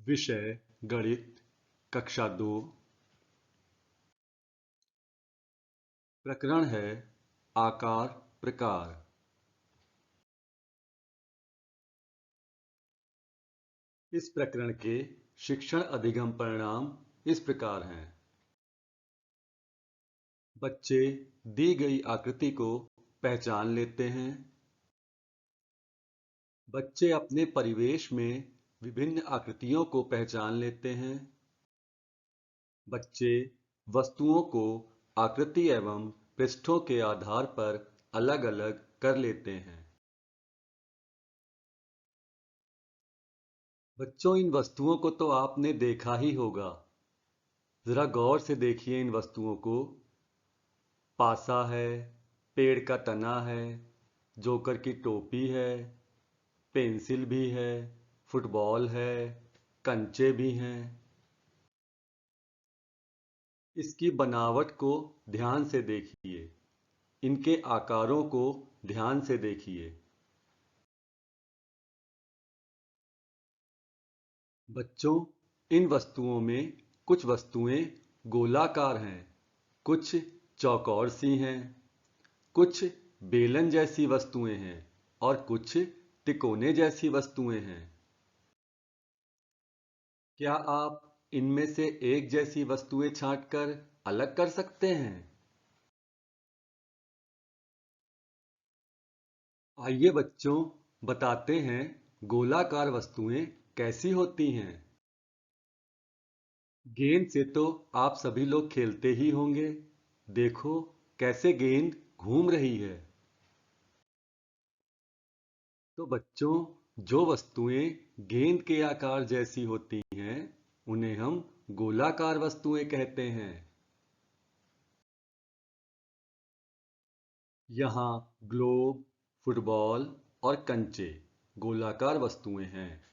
विषय गणित कक्षा 2। प्रकरण है आकार प्रकार। इस प्रकरण के शिक्षण अधिगम परिणाम इस प्रकार हैं। बच्चे दी गई आकृति को पहचान लेते हैं। बच्चे अपने परिवेश में विभिन्न आकृतियों को पहचान लेते हैं। बच्चे वस्तुओं को आकृति एवं पृष्ठों के आधार पर अलग-अलग कर लेते हैं। बच्चों, इन वस्तुओं को तो आपने देखा ही होगा। जरा गौर से देखिए इन वस्तुओं को। पासा है, पेड़ का तना है, जोकर की टोपी है, पेंसिल भी है, फुटबॉल है, कंचे भी हैं। इसकी बनावट को ध्यान से देखिए। इनके आकारों को ध्यान से देखिए। बच्चों, इन वस्तुओं में कुछ वस्तुएं गोलाकार हैं, कुछ चौकोर सी हैं, कुछ बेलन जैसी वस्तुएं हैं और कुछ तिकोने जैसी वस्तुएं हैं। क्या आप इनमें से एक जैसी वस्तुएं छांटकर अलग कर सकते हैं? आइए बच्चों, बताते हैं गोलाकार वस्तुएं कैसी होती हैं। गेंद से तो आप सभी लोग खेलते ही होंगे। देखो कैसे गेंद घूम रही है। तो बच्चों, जो वस्तुएं गेंद के आकार जैसी होती हैं, उन्हें हम गोलाकार वस्तुएं कहते हैं। यहाँ ग्लोब, फुटबॉल और कंचे गोलाकार वस्तुएं हैं।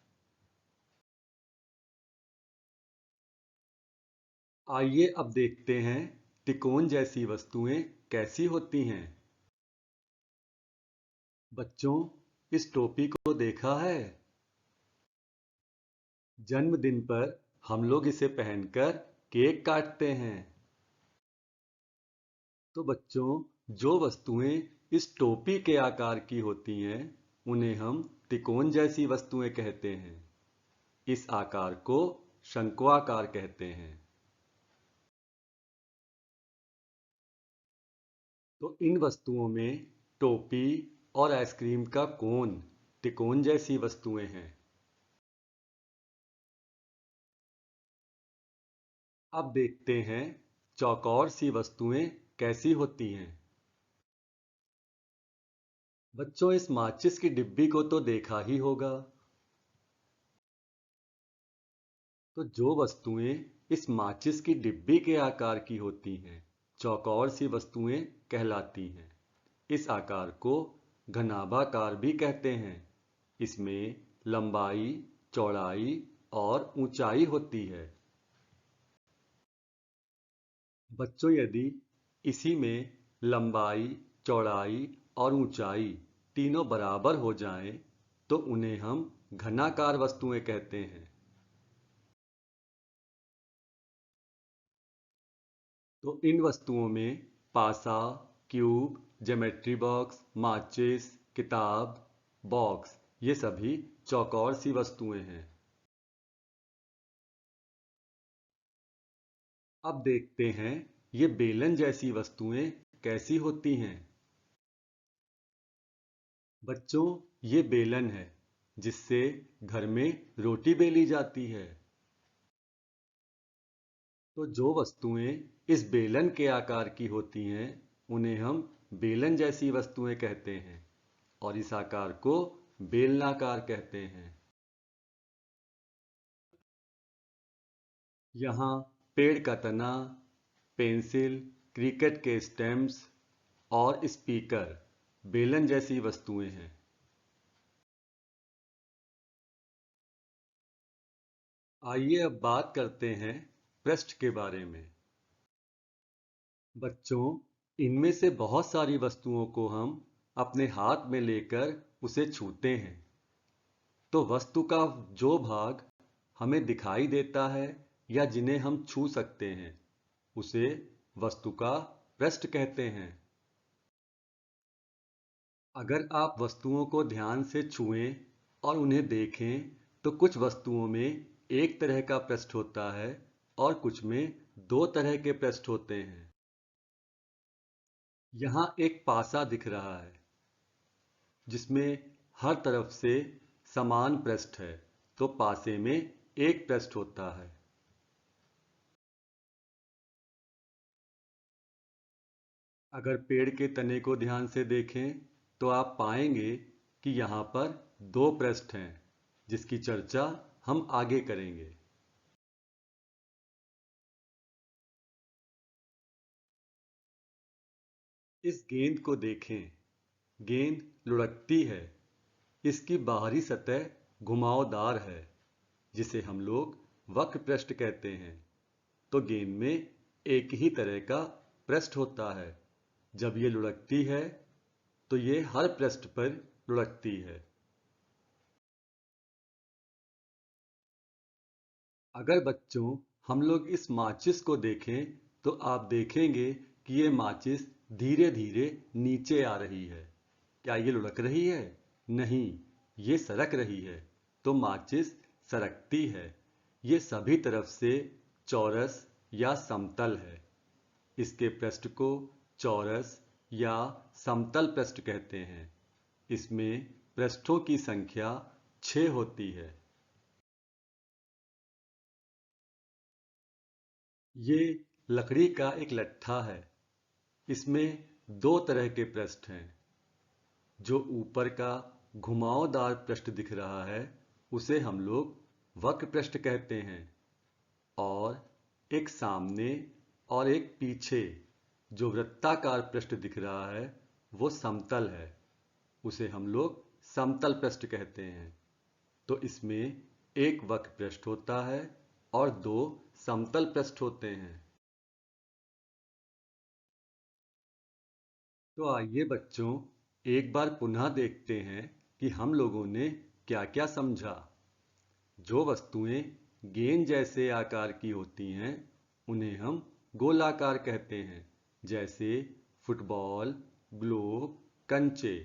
आइए अब देखते हैं तिकोन जैसी वस्तुएं कैसी होती हैं। बच्चों, इस टोपी को देखा है? जन्मदिन पर हम लोग इसे पहनकर केक काटते हैं। तो बच्चों, जो वस्तुएं इस टोपी के आकार की होती हैं, उन्हें हम तिकोन जैसी वस्तुएं कहते हैं। इस आकार को शंक्वाकार कहते हैं। तो इन वस्तुओं में टोपी और आइसक्रीम का कोन तिकोन जैसी वस्तुएं हैं। अब देखते हैं चौकोर सी वस्तुएं कैसी होती हैं। बच्चों, इस माचिस की डिब्बी को तो देखा ही होगा। तो जो वस्तुएं इस माचिस की डिब्बी के आकार की होती हैं, चौकोर सी वस्तुएं कहलाती हैं। इस आकार को घनाभाकार भी कहते हैं। इसमें लंबाई, चौड़ाई और ऊंचाई होती है। बच्चों, यदि इसी में लंबाई, चौड़ाई और ऊंचाई तीनों बराबर हो जाएं, तो उन्हें हम घनाकार वस्तुएं कहते हैं। तो इन वस्तुओं में पासा, क्यूब, ज्योमेट्री बॉक्स, माचिस, किताब, बॉक्स, ये सभी चौकोर सी वस्तुएं हैं। अब देखते हैं ये बेलन जैसी वस्तुएं कैसी होती हैं। बच्चों, ये बेलन है जिससे घर में रोटी बेली जाती है। तो जो वस्तुएं इस बेलन के आकार की होती हैं, उन्हें हम बेलन जैसी वस्तुएं कहते हैं और इस आकार को बेलनाकार कहते हैं। यहाँ पेड़ का तना, पेंसिल, क्रिकेट के स्टैम्प्स और स्पीकर बेलन जैसी वस्तुएं हैं। आइए अब बात करते हैं पृष्ठ के बारे में। बच्चों, इनमें से बहुत सारी वस्तुओं को हम अपने हाथ में लेकर उसे छूते हैं। तो वस्तु का जो भाग हमें दिखाई देता है या जिन्हें हम छू सकते हैं, उसे वस्तु का पृष्ठ कहते हैं। अगर आप वस्तुओं को ध्यान से छुएं और उन्हें देखें, तो कुछ वस्तुओं में एक तरह का पृष्ठ होता है और कुछ में दो तरह के पृष्ठ होते हैं। यहाँ एक पासा दिख रहा है जिसमें हर तरफ से समान पृष्ठ है, तो पासे में एक पृष्ठ होता है। अगर पेड़ के तने को ध्यान से देखें तो आप पाएंगे कि यहाँ पर दो पृष्ठ हैं, जिसकी चर्चा हम आगे करेंगे। इस गेंद को देखें। गेंद लुढ़कती है। इसकी बाहरी सतह घुमावदार है, जिसे हम लोग वक्र पृष्ठ कहते हैं। तो गेंद में एक ही तरह का पृष्ठ होता है। जब ये लुढ़कती है तो ये हर पृष्ठ पर लुढ़कती है। अगर बच्चों हम लोग इस माचिस को देखें तो आप देखेंगे कि ये माचिस धीरे धीरे नीचे आ रही है। क्या ये लुढ़क रही है? नहीं, ये सरक रही है। तो माचिस सरकती है। ये सभी तरफ से चौरस या समतल है। इसके पृष्ठ को चौरस या समतल पृष्ठ कहते हैं। इसमें पृष्ठों की संख्या 6 होती है। ये लकड़ी का एक लट्ठा है। इसमें दो तरह के पृष्ठ हैं। जो ऊपर का घुमावदार पृष्ठ दिख रहा है, उसे हम लोग वक्र पृष्ठ कहते हैं। और एक सामने और एक पीछे जो वृत्ताकार पृष्ठ दिख रहा है, वो समतल है। उसे हम लोग समतल पृष्ठ कहते हैं। तो इसमें एक वक्र पृष्ठ होता है और दो समतल पृष्ठ होते हैं। तो आइए बच्चों, एक बार पुनः देखते हैं कि हम लोगों ने क्या क्या समझा। जो वस्तुएं गेंद जैसे आकार की होती हैं, उन्हें हम गोलाकार कहते हैं, जैसे फुटबॉल, ग्लोब, कंचे।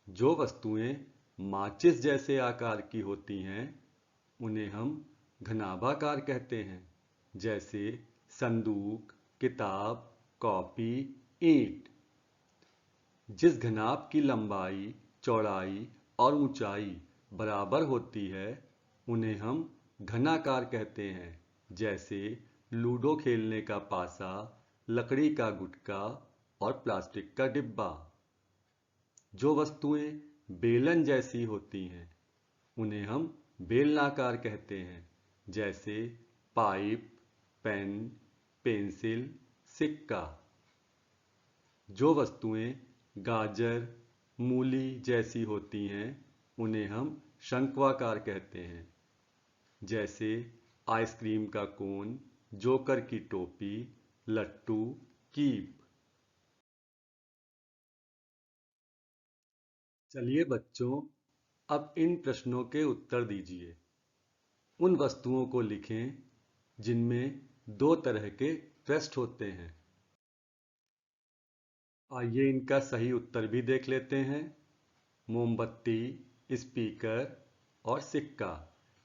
जो वस्तुएं माचिस जैसे आकार की होती हैं, उन्हें हम घनाभाकार कहते हैं, जैसे संदूक, किताब, कॉपी, ईंट। जिस घनाभ की लंबाई, चौड़ाई और ऊंचाई बराबर होती है, उन्हें हम घनाकार कहते हैं, जैसे लूडो खेलने का पासा, लकड़ी का गुटका और प्लास्टिक का डिब्बा। जो वस्तुएं बेलन जैसी होती हैं, उन्हें हम बेलनाकार कहते हैं, जैसे पाइप, पेन, पेंसिल, सिक्का। जो वस्तुएं गाजर, मूली जैसी होती हैं, उन्हें हम शंक्वाकार कहते हैं, जैसे आइसक्रीम का कोन, जोकर की टोपी, लट्टू, कीप। चलिए बच्चों, अब इन प्रश्नों के उत्तर दीजिए। उन वस्तुओं को लिखें जिनमें दो तरह के पृष्ठ होते हैं। आइए इनका सही उत्तर भी देख लेते हैं। मोमबत्ती, स्पीकर और सिक्का,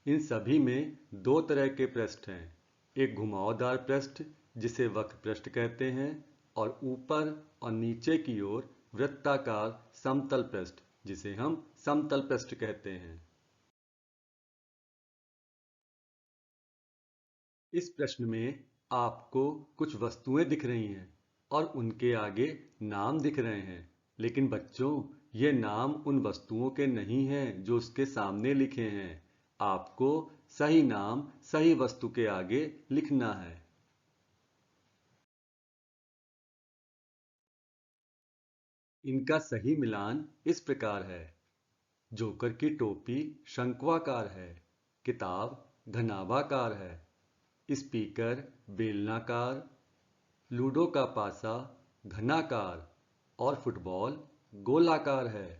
इन सभी में दो तरह के पृष्ठ हैं। एक घुमावदार पृष्ठ जिसे वक्र पृष्ठ कहते हैं, और ऊपर और नीचे की ओर वृत्ताकार समतल पृष्ठ जिसे हम समतल पृष्ठ कहते हैं। इस प्रश्न में आपको कुछ वस्तुएं दिख रही हैं और उनके आगे नाम दिख रहे हैं। लेकिन बच्चों, ये नाम उन वस्तुओं के नहीं हैं जो उसके सामने लिखे हैं। आपको सही नाम सही वस्तु के आगे लिखना है। इनका सही मिलान इस प्रकार है। जोकर की टोपी शंक्वाकार है, किताब घनाभाकार है, स्पीकर बेलनाकार, लूडो का पासा घनाकार और फुटबॉल गोलाकार है।